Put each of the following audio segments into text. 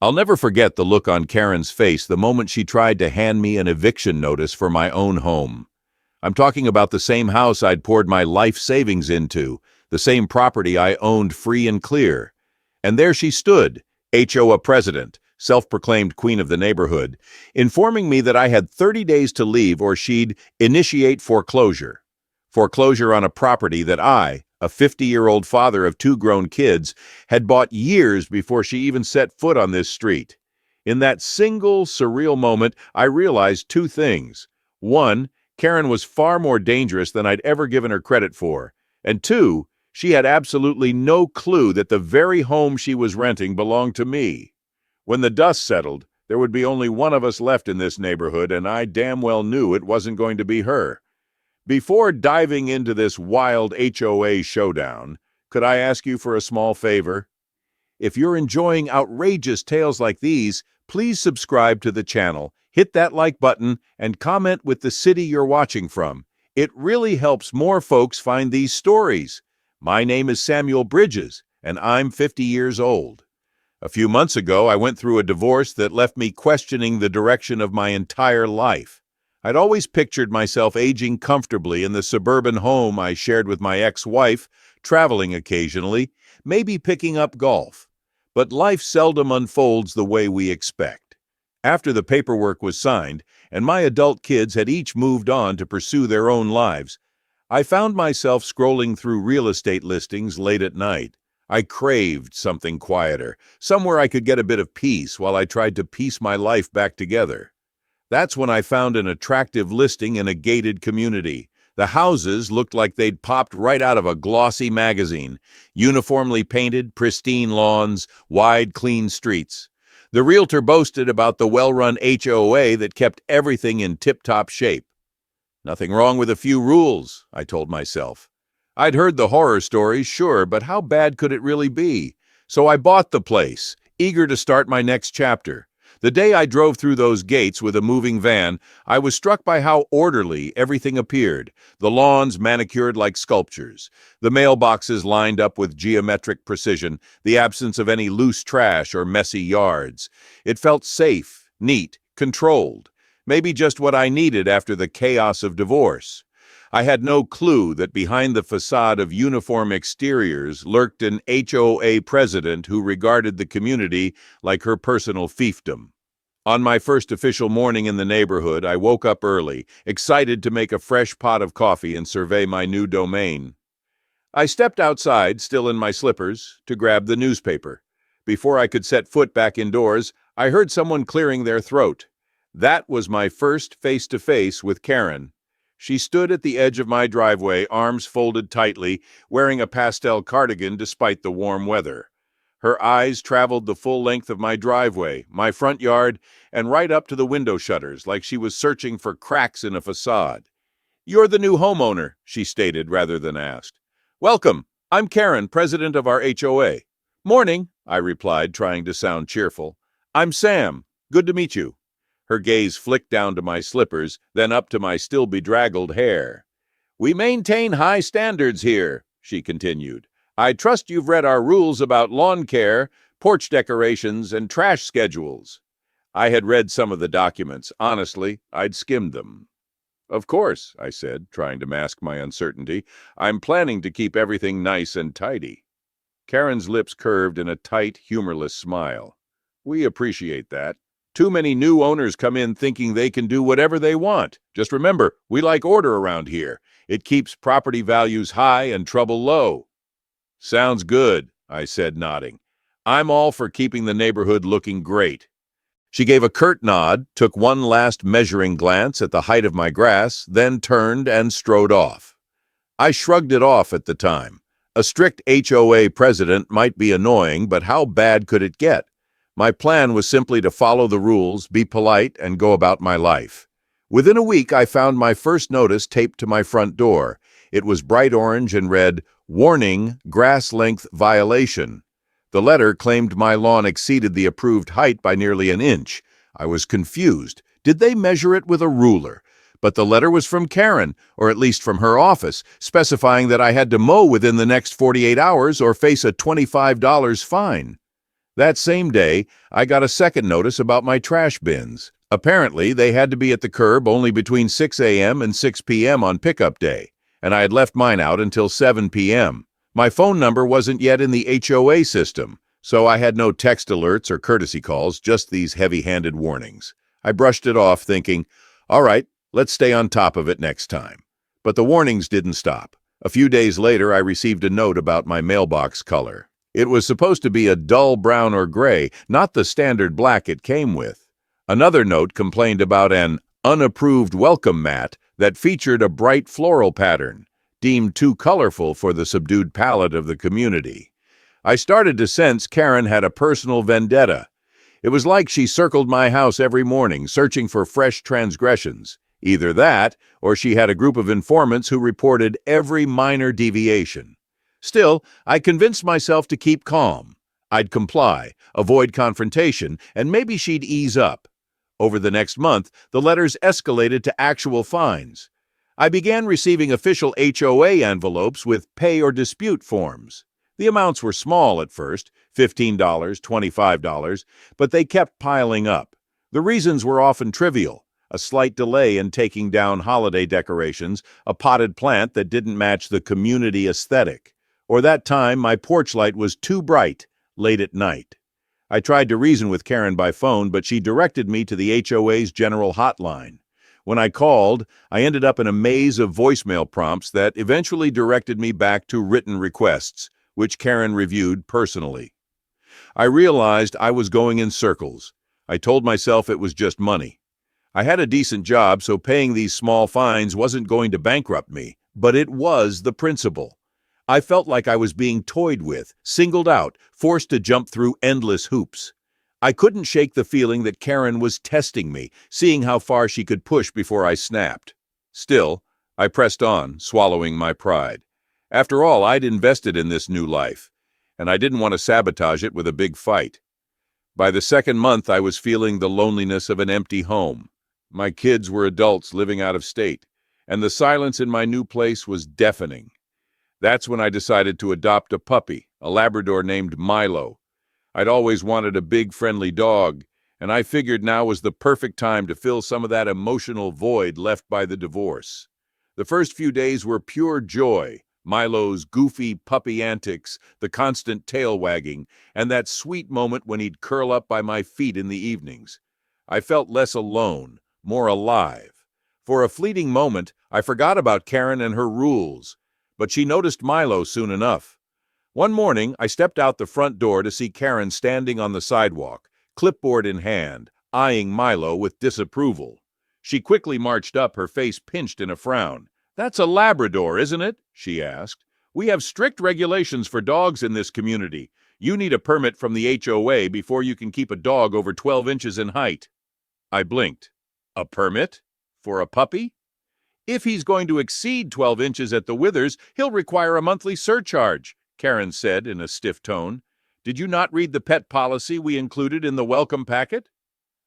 I'll never forget the look on Karen's face the moment she tried to hand me an eviction notice for my own home. I'm talking about the same house I'd poured my life savings into, the same property I owned free and clear. And there she stood, HOA president, self-proclaimed queen of the neighborhood, informing me that I had 30 days to leave or she'd initiate foreclosure. Foreclosure on a property that I, a 50-year-old father of 2 grown kids, had bought years before she even set foot on this street. In that single, surreal moment, I realized 2 things. 1, Karen was far more dangerous than I'd ever given her credit for. And 2, she had absolutely no clue that the very home she was renting belonged to me. When the dust settled, there would be only one of us left in this neighborhood, and I damn well knew it wasn't going to be her. Before diving into this wild HOA showdown, could I ask you for a small favor? If you're enjoying outrageous tales like these, please subscribe to the channel, hit that like button, and comment with the city you're watching from. It really helps more folks find these stories. My name is Samuel Bridges, and I'm 50 years old. A few months ago, I went through a divorce that left me questioning the direction of my entire life. I'd always pictured myself aging comfortably in the suburban home I shared with my ex-wife, traveling occasionally, maybe picking up golf. But life seldom unfolds the way we expect. After the paperwork was signed, and my adult kids had each moved on to pursue their own lives, I found myself scrolling through real estate listings late at night. I craved something quieter, somewhere I could get a bit of peace while I tried to piece my life back together. That's when I found an attractive listing in a gated community. The houses looked like they'd popped right out of a glossy magazine, uniformly painted, pristine lawns, wide, clean streets. The realtor boasted about the well-run HOA that kept everything in tip-top shape. Nothing wrong with a few rules, I told myself. I'd heard the horror stories, sure, but how bad could it really be? So I bought the place, eager to start my next chapter. The day I drove through those gates with a moving van, I was struck by how orderly everything appeared. The lawns manicured like sculptures, the mailboxes lined up with geometric precision, the absence of any loose trash or messy yards. It felt safe, neat, controlled, maybe just what I needed after the chaos of divorce. I had no clue that behind the facade of uniform exteriors lurked an HOA president who regarded the community like her personal fiefdom. On my first official morning in the neighborhood, I woke up early, excited to make a fresh pot of coffee and survey my new domain. I stepped outside, still in my slippers, to grab the newspaper. Before I could set foot back indoors, I heard someone clearing their throat. That was my first face-to-face with Karen. She stood at the edge of my driveway, arms folded tightly, wearing a pastel cardigan despite the warm weather. Her eyes traveled the full length of my driveway, my front yard, and right up to the window shutters, like she was searching for cracks in a facade. "You're the new homeowner," she stated rather than asked. "Welcome. I'm Karen, president of our HOA." "Morning," I replied, trying to sound cheerful. "I'm Sam. Good to meet you." Her gaze flicked down to my slippers, then up to my still bedraggled hair. "We maintain high standards here," she continued. "I trust you've read our rules about lawn care, porch decorations, and trash schedules." I had read some of the documents. Honestly, I'd skimmed them. "Of course," I said, trying to mask my uncertainty. "I'm planning to keep everything nice and tidy." Karen's lips curved in a tight, humorless smile. "We appreciate that. Too many new owners come in thinking they can do whatever they want. Just remember, we like order around here. It keeps property values high and trouble low." "Sounds good," I said, nodding. "I'm all for keeping the neighborhood looking great." She gave a curt nod, took one last measuring glance at the height of my grass, then turned and strode off. I shrugged it off at the time. A strict HOA president might be annoying, but how bad could it get? My plan was simply to follow the rules, be polite, and go about my life. Within a week, I found my first notice taped to my front door. It was bright orange and read, "Warning, grass length violation." The letter claimed my lawn exceeded the approved height by nearly an inch. I was confused. Did they measure it with a ruler? But the letter was from Karen, or at least from her office, specifying that I had to mow within the next 48 hours or face a $25 fine. That same day, I got a second notice about my trash bins. Apparently, they had to be at the curb only between 6 a.m. and 6 p.m. on pickup day, and I had left mine out until 7 p.m. My phone number wasn't yet in the HOA system, so I had no text alerts or courtesy calls, just these heavy-handed warnings. I brushed it off, thinking, all right, let's stay on top of it next time. But the warnings didn't stop. A few days later, I received a note about my mailbox color. It was supposed to be a dull brown or gray, not the standard black it came with. Another note complained about an unapproved welcome mat that featured a bright floral pattern, deemed too colorful for the subdued palette of the community. I started to sense Karen had a personal vendetta. It was like she circled my house every morning, searching for fresh transgressions. Either that, or she had a group of informants who reported every minor deviation. Still, I convinced myself to keep calm. I'd comply, avoid confrontation, and maybe she'd ease up. Over the next month, the letters escalated to actual fines. I began receiving official HOA envelopes with pay or dispute forms. The amounts were small at first, $15, $25, but they kept piling up. The reasons were often trivial. A slight delay in taking down holiday decorations, a potted plant that didn't match the community aesthetic, or that time my porch light was too bright late at night. I tried to reason with Karen by phone, but she directed me to the HOA's general hotline. When I called, I ended up in a maze of voicemail prompts that eventually directed me back to written requests, which Karen reviewed personally. I realized I was going in circles. I told myself it was just money. I had a decent job, so paying these small fines wasn't going to bankrupt me, but it was the principle. I felt like I was being toyed with, singled out, forced to jump through endless hoops. I couldn't shake the feeling that Karen was testing me, seeing how far she could push before I snapped. Still, I pressed on, swallowing my pride. After all, I'd invested in this new life, and I didn't want to sabotage it with a big fight. By the second month, I was feeling the loneliness of an empty home. My kids were adults living out of state, and the silence in my new place was deafening. That's when I decided to adopt a puppy, a Labrador named Milo. I'd always wanted a big, friendly dog, and I figured now was the perfect time to fill some of that emotional void left by the divorce. The first few days were pure joy. Milo's goofy puppy antics, the constant tail wagging, and that sweet moment when he'd curl up by my feet in the evenings. I felt less alone, more alive. For a fleeting moment, I forgot about Karen and her rules, but she noticed Milo soon enough. One morning, I stepped out the front door to see Karen standing on the sidewalk, clipboard in hand, eyeing Milo with disapproval. She quickly marched up, her face pinched in a frown. "That's a Labrador, isn't it?" she asked. "We have strict regulations for dogs in this community. You need a permit from the HOA before you can keep a dog over 12 inches in height." I blinked. A permit? For a puppy? "If he's going to exceed 12 inches at the withers, he'll require a monthly surcharge," Karen said in a stiff tone. "Did you not read the pet policy we included in the welcome packet?"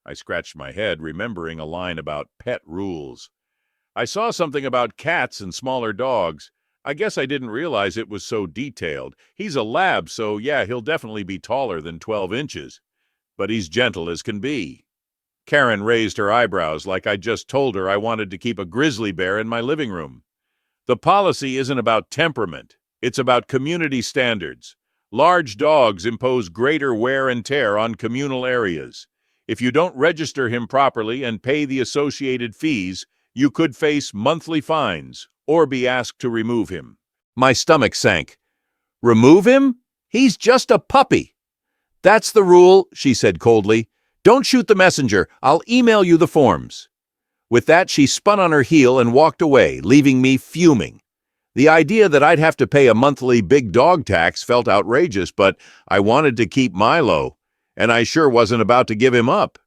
I scratched my head, remembering a line about pet rules. "I saw something about cats and smaller dogs. I guess I didn't realize it was so detailed. He's a lab, so yeah, he'll definitely be taller than 12 inches. But he's gentle as can be." Karen raised her eyebrows like I just told her I wanted to keep a grizzly bear in my living room. "The policy isn't about temperament. It's about community standards. Large dogs impose greater wear and tear on communal areas. If you don't register him properly and pay the associated fees, you could face monthly fines or be asked to remove him." My stomach sank. "Remove him? He's just a puppy." "That's the rule," she said coldly. "Don't shoot the messenger. I'll email you the forms." With that, she spun on her heel and walked away, leaving me fuming. The idea that I'd have to pay a monthly big dog tax felt outrageous, but I wanted to keep Milo, and I sure wasn't about to give him up.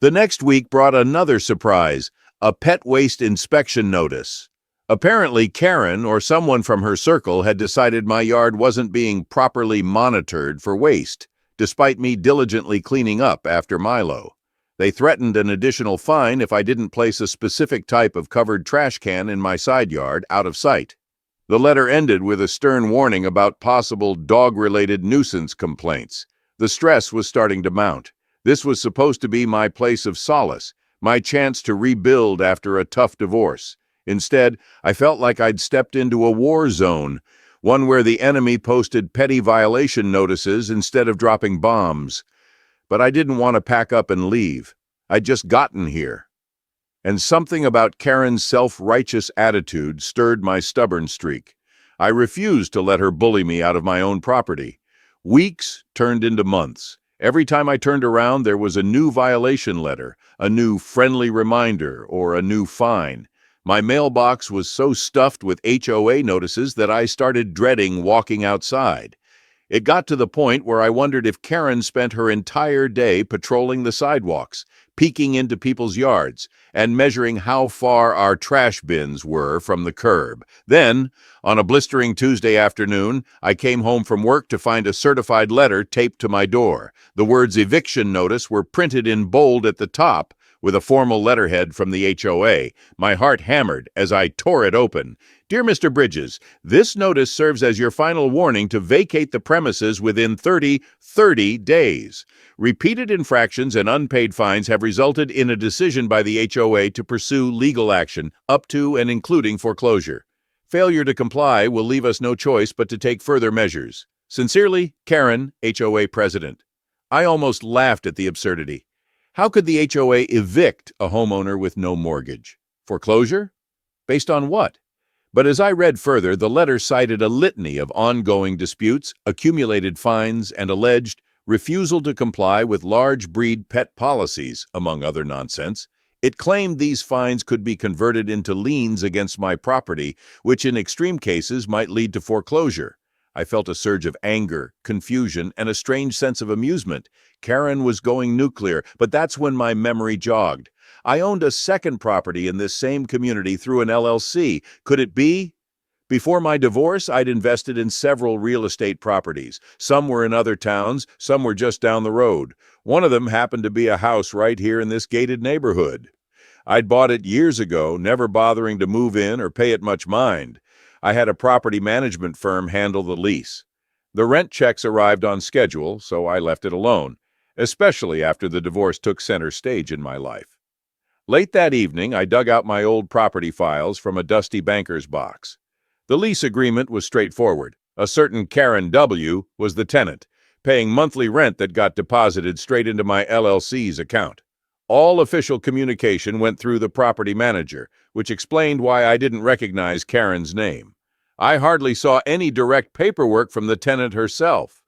The next week brought another surprise, a pet waste inspection notice. Apparently, Karen or someone from her circle had decided my yard wasn't being properly monitored for waste, despite me diligently cleaning up after Milo. They threatened an additional fine if I didn't place a specific type of covered trash can in my side yard out of sight. The letter ended with a stern warning about possible dog-related nuisance complaints. The stress was starting to mount. This was supposed to be my place of solace, my chance to rebuild after a tough divorce. Instead, I felt like I'd stepped into a war zone, one where the enemy posted petty violation notices instead of dropping bombs. But I didn't want to pack up and leave. I'd just gotten here. And something about Karen's self-righteous attitude stirred my stubborn streak. I refused to let her bully me out of my own property. Weeks turned into months. Every time I turned around, there was a new violation letter, a new friendly reminder, or a new fine. My mailbox was so stuffed with HOA notices that I started dreading walking outside. It got to the point where I wondered if Karen spent her entire day patrolling the sidewalks, peeking into people's yards, and measuring how far our trash bins were from the curb. Then, on a blistering Tuesday afternoon, I came home from work to find a certified letter taped to my door. The words eviction notice were printed in bold at the top, with a formal letterhead from the HOA. My heart hammered as I tore it open. Dear Mr. Bridges, this notice serves as your final warning to vacate the premises within 30 days. Repeated infractions and unpaid fines have resulted in a decision by the HOA to pursue legal action, up to and including foreclosure. Failure to comply will leave us no choice but to take further measures. Sincerely, Karen, HOA President. I almost laughed at the absurdity. How could the HOA evict a homeowner with no mortgage? Foreclosure? Based on what? But as I read further, the letter cited a litany of ongoing disputes, accumulated fines, and alleged refusal to comply with large breed pet policies, among other nonsense. It claimed these fines could be converted into liens against my property, which in extreme cases might lead to foreclosure. I felt a surge of anger, confusion, and a strange sense of amusement. Karen was going nuclear, but that's when my memory jogged. I owned a second property in this same community through an LLC. Could it be? Before my divorce, I'd invested in several real estate properties. Some were in other towns, some were just down the road. One of them happened to be a house right here in this gated neighborhood. I'd bought it years ago, never bothering to move in or pay it much mind. I had a property management firm handle the lease. The rent checks arrived on schedule, so I left it alone, especially after the divorce took center stage in my life. Late that evening, I dug out my old property files from a dusty banker's box. The lease agreement was straightforward. A certain Karen W. was the tenant, paying monthly rent that got deposited straight into my LLC's account. All official communication went through the property manager, which explained why I didn't recognize Karen's name. I hardly saw any direct paperwork from the tenant herself.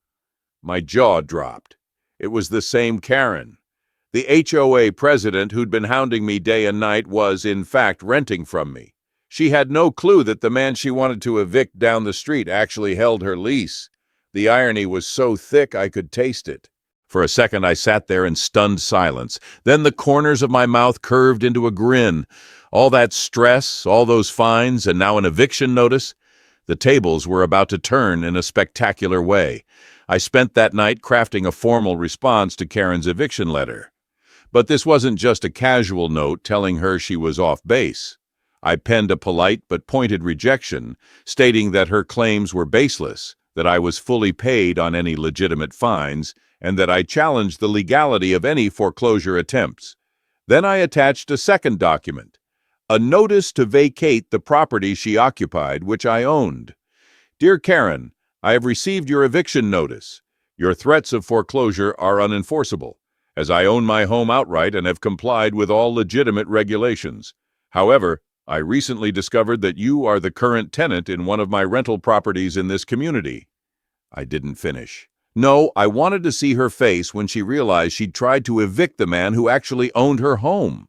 My jaw dropped. It was the same Karen. The HOA president who'd been hounding me day and night was, in fact, renting from me. She had no clue that the man she wanted to evict down the street actually held her lease. The irony was so thick I could taste it. For a second, I sat there in stunned silence. Then the corners of my mouth curved into a grin. All that stress, all those fines, and now an eviction notice. The tables were about to turn in a spectacular way. I spent that night crafting a formal response to Karen's eviction letter. But this wasn't just a casual note telling her she was off base. I penned a polite but pointed rejection, stating that her claims were baseless, that I was fully paid on any legitimate fines, and that I challenged the legality of any foreclosure attempts. Then I attached a second document, a notice to vacate the property she occupied, which I owned. Dear Karen, I have received your eviction notice. Your threats of foreclosure are unenforceable, as I own my home outright and have complied with all legitimate regulations. However, I recently discovered that you are the current tenant in one of my rental properties in this community. I didn't finish. No, I wanted to see her face when she realized she'd tried to evict the man who actually owned her home.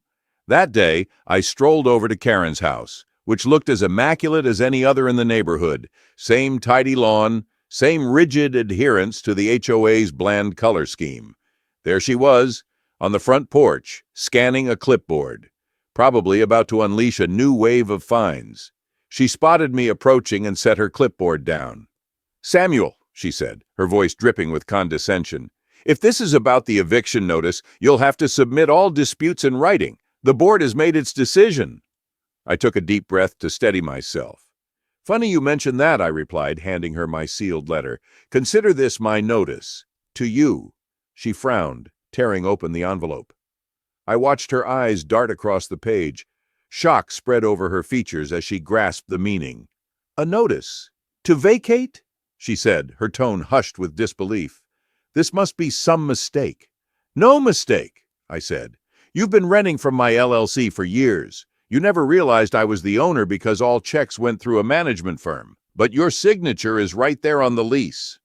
That day, I strolled over to Karen's house, which looked as immaculate as any other in the neighborhood. Same tidy lawn, same rigid adherence to the HOA's bland color scheme. There she was, on the front porch, scanning a clipboard, probably about to unleash a new wave of fines. She spotted me approaching and set her clipboard down. "Samuel," she said, her voice dripping with condescension, "if this is about the eviction notice, you'll have to submit all disputes in writing. The board has made its decision." I took a deep breath to steady myself. "Funny you mention that," I replied, handing her my sealed letter. "Consider this my notice. To you." She frowned, tearing open the envelope. I watched her eyes dart across the page. Shock spread over her features as she grasped the meaning. "A notice. To vacate?" she said, her tone hushed with disbelief. "This must be some mistake." "No mistake," I said. "You've been renting from my LLC for years. You never realized I was the owner because all checks went through a management firm. But your signature is right there on the lease."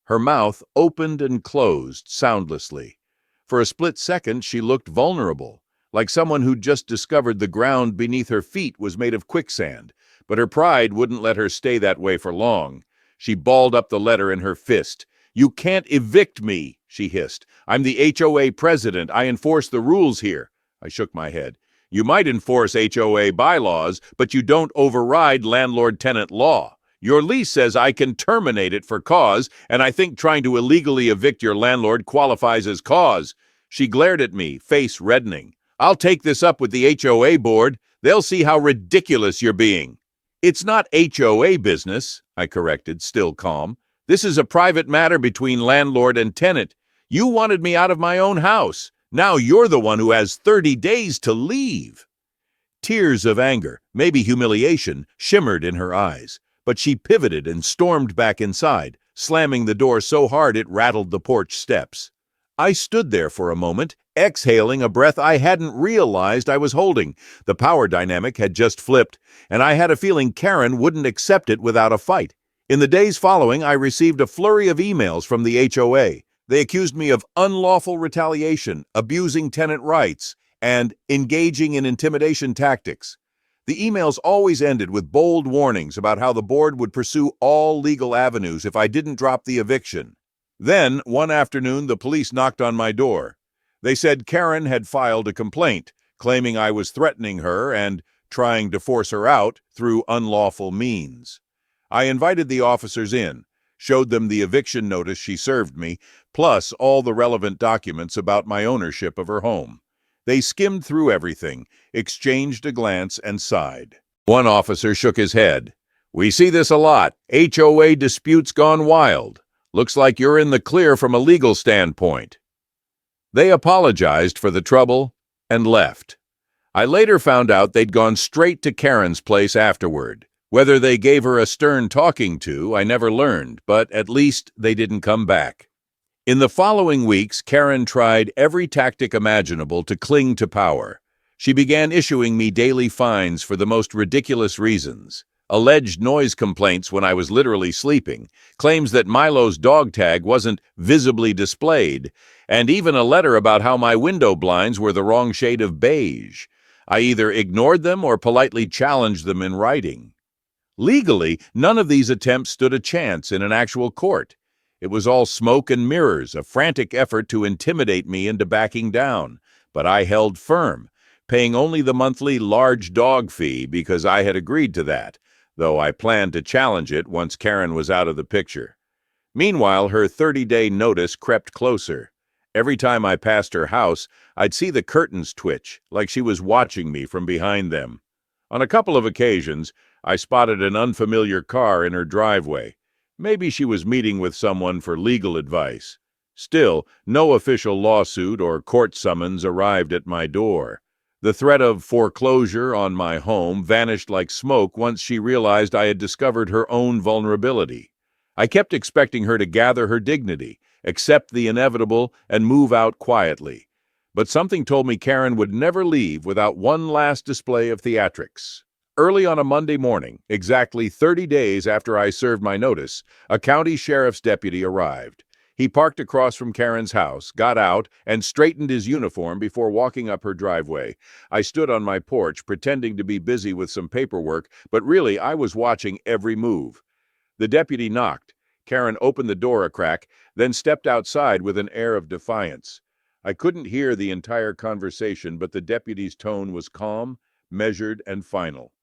Her mouth opened and closed soundlessly. For a split second, she looked vulnerable, like someone who'd just discovered the ground beneath her feet was made of quicksand. But her pride wouldn't let her stay that way for long. She balled up the letter in her fist. "You can't evict me," she hissed. "I'm the HOA president. I enforce the rules here." I shook my head. "You might enforce HOA bylaws, but you don't override landlord-tenant law. Your lease says I can terminate it for cause, and I think trying to illegally evict your landlord qualifies as cause." She glared at me, face reddening. "I'll take this up with the HOA board. They'll see how ridiculous you're being." "It's not HOA business," I corrected, still calm. "This is a private matter between landlord and tenant. You wanted me out of my own house. Now you're the one who has 30 days to leave." Tears of anger, maybe humiliation, shimmered in her eyes, but she pivoted and stormed back inside, slamming the door so hard it rattled the porch steps. I stood there for a moment, exhaling a breath I hadn't realized I was holding. The power dynamic had just flipped, and I had a feeling Karen wouldn't accept it without a fight. In the days following, I received a flurry of emails from the HOA. They accused me of unlawful retaliation, abusing tenant rights, and engaging in intimidation tactics. The emails always ended with bold warnings about how the board would pursue all legal avenues if I didn't drop the eviction. Then, one afternoon, the police knocked on my door. They said Karen had filed a complaint, claiming I was threatening her and trying to force her out through unlawful means. I invited the officers in, showed them the eviction notice she served me, plus all the relevant documents about my ownership of her home. They skimmed through everything, exchanged a glance, and sighed. One officer shook his head. "We see this a lot. HOA disputes gone wild. Looks like you're in the clear from a legal standpoint." They apologized for the trouble and left. I later found out they'd gone straight to Karen's place afterward. Whether they gave her a stern talking to, I never learned, but at least they didn't come back. In the following weeks, Karen tried every tactic imaginable to cling to power. She began issuing me daily fines for the most ridiculous reasons. Alleged noise complaints when I was literally sleeping, claims that Milo's dog tag wasn't visibly displayed, and even a letter about how my window blinds were the wrong shade of beige. I either ignored them or politely challenged them in writing. Legally, none of these attempts stood a chance in an actual court. It was all smoke and mirrors, a frantic effort to intimidate me into backing down. But I held firm, paying only the monthly large dog fee because I had agreed to that, though I planned to challenge it once Karen was out of the picture. Meanwhile, her 30-day notice crept closer. Every time I passed her house, I'd see the curtains twitch, like she was watching me from behind them. On a couple of occasions, I spotted an unfamiliar car in her driveway. Maybe she was meeting with someone for legal advice. Still, no official lawsuit or court summons arrived at my door. The threat of foreclosure on my home vanished like smoke once she realized I had discovered her own vulnerability. I kept expecting her to gather her dignity, accept the inevitable, and move out quietly. But something told me Karen would never leave without one last display of theatrics. Early on a Monday morning, exactly 30 days after I served my notice, a county sheriff's deputy arrived. He parked across from Karen's house, got out, and straightened his uniform before walking up her driveway. I stood on my porch, pretending to be busy with some paperwork, but really I was watching every move. The deputy knocked. Karen opened the door a crack, then stepped outside with an air of defiance. I couldn't hear the entire conversation, but the deputy's tone was calm, measured, and final.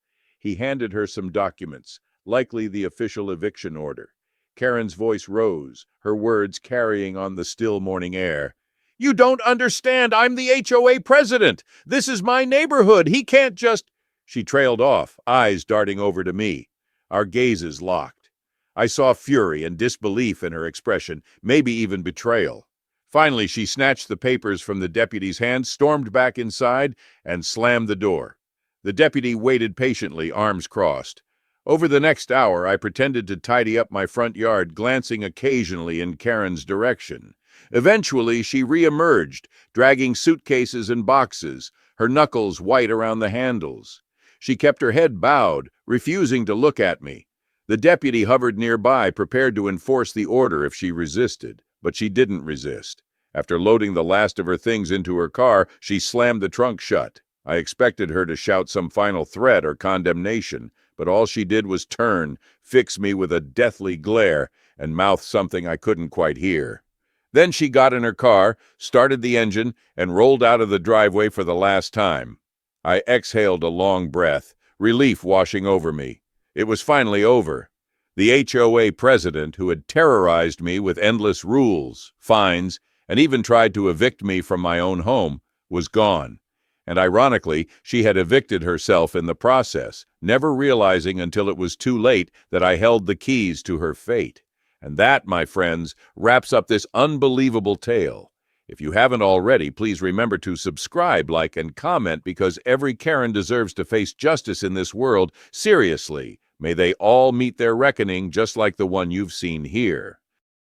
He handed her some documents, likely the official eviction order. Karen's voice rose, her words carrying on the still morning air. "You don't understand. I'm the HOA president. This is my neighborhood. He can't just—" She trailed off, eyes darting over to me. Our gazes locked. I saw fury and disbelief in her expression, maybe even betrayal. Finally, she snatched the papers from the deputy's hands, stormed back inside, and slammed the door. The deputy waited patiently, arms crossed. Over the next hour, I pretended to tidy up my front yard, glancing occasionally in Karen's direction. Eventually, she re-emerged, dragging suitcases and boxes, her knuckles white around the handles. She kept her head bowed, refusing to look at me. The deputy hovered nearby, prepared to enforce the order if she resisted, but she didn't resist. After loading the last of her things into her car, she slammed the trunk shut. I expected her to shout some final threat or condemnation, but all she did was turn, fix me with a deathly glare, and mouth something I couldn't quite hear. Then she got in her car, started the engine, and rolled out of the driveway for the last time. I exhaled a long breath, relief washing over me. It was finally over. The HOA president, who had terrorized me with endless rules, fines, and even tried to evict me from my own home, was gone. And ironically, she had evicted herself in the process, never realizing until it was too late that I held the keys to her fate. And that, my friends, wraps up this unbelievable tale. If you haven't already, please remember to subscribe, like, and comment, because every Karen deserves to face justice in this world. Seriously, may they all meet their reckoning just like the one you've seen here.